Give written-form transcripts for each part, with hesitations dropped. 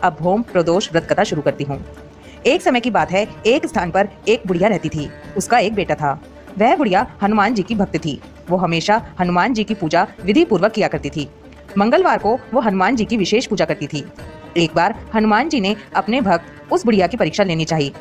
अब होम प्रदोष व्रत कथा शुरू करती हूँ। एक समय की बात है, एक स्थान पर एक बुढ़िया रहती थी। उसका एक बेटा था। वह बुढ़िया हनुमान जी की भक्त थी। वो हमेशा हनुमान जी की पूजा विधि पूर्वक किया करती थी। मंगलवार को वो हनुमान जी की विशेष पूजा करती थी। एक बार हनुमान जी ने अपने भक्त उस बुढ़िया की परीक्षा लेनी चाहिए।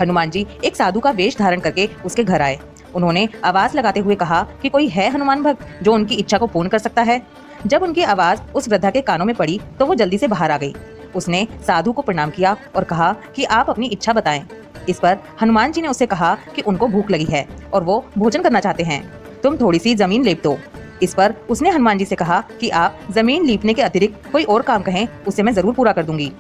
हनुमान जी एक साधु का वेश धारण करके उसके घर आए। उन्होंने आवाज लगाते हुए कहा कि कोई है हनुमान भक्त जो उनकी इच्छा को पूर्ण कर सकता है। जब उनकी आवाज उस वृद्धा के कानों में पड़ी तो वो जल्दी से बाहर आ गई। उसने साधु को प्रणाम किया और कहा कि आप अपनी इच्छा बताएं। इस पर हनुमान जी ने उससे कहा कि उनको भूख लगी है और वो भोजन करना चाहते हैं। तुम थोड़ी सी जमीन लीप दो। इस पर उसने हनुमान जी से कहा कि आप जमीन लीपने के अतिरिक्त कोई और काम कहें, उसे मैं जरूर पूरा कर दूंगी।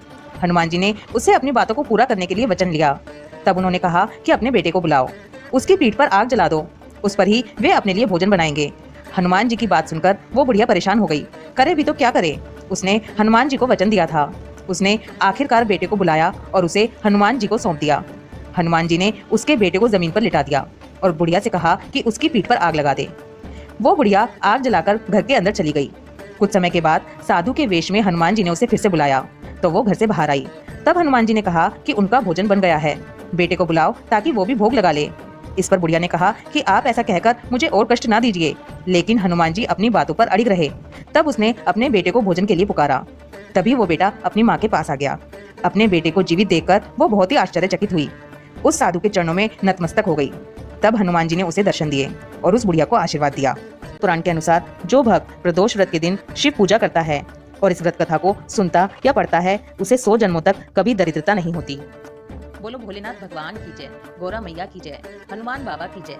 हनुमान जी ने उससे अपनी बातों को पूरा करने के लिए वचन लिया। तब उन्होंने कहा कि अपने बेटे को बुलाओ, उसकी पीठ पर आग जला दो, उस पर ही वे अपने लिए भोजन बनाएंगे। हनुमान जी की बात सुनकर वो बुढ़िया परेशान हो गई। करे भी तो क्या करे। उसने हनुमान जी को वचन दिया था। उसने आखिरकार बेटे को बुलाया और उसे हनुमान जी को सौंप दिया। हनुमान जी ने उसके बेटे को जमीन पर लिटा दिया और बुढ़िया से कहा कि उसकी पीठ पर आग लगा दे। वो बुढ़िया आग जलाकर घर के अंदर चली गई। कुछ समय के बाद साधु के वेश में हनुमान जी ने उसे फिर से बुलाया तो वो घर से बाहर आई। तब हनुमान जी ने कहा कि उनका भोजन बन गया है, बेटे को बुलाओ ताकि वो भी भोग लगा ले। इस पर बुढ़िया ने कहा कि आप ऐसा कहकर मुझे और कष्ट ना दीजिए। लेकिन हनुमान जी अपनी बातों पर अड़िग रहे। तब उसने अपने बेटे को भोजन के लिए पुकारा। तभी वो बेटा अपनी माँ के पास आ गया। अपने बेटे को जीवित देखकर वो बहुत ही आश्चर्यचकित हुई। उस साधु के चरणों में नतमस्तक हो गई। तब हनुमान जी ने उसे दर्शन दिए और उस बुढ़िया को आशीर्वाद दिया। पुराण के अनुसार जो भक्त प्रदोष व्रत के दिन शिव पूजा करता है और इस व्रत कथा को सुनता या पढ़ता है, उसे 100 जन्मों तक कभी दरिद्रता नहीं होती। बोलो भोलेनाथ भगवान की जय, गौरा मैया की जय, हनुमान बाबा की जय।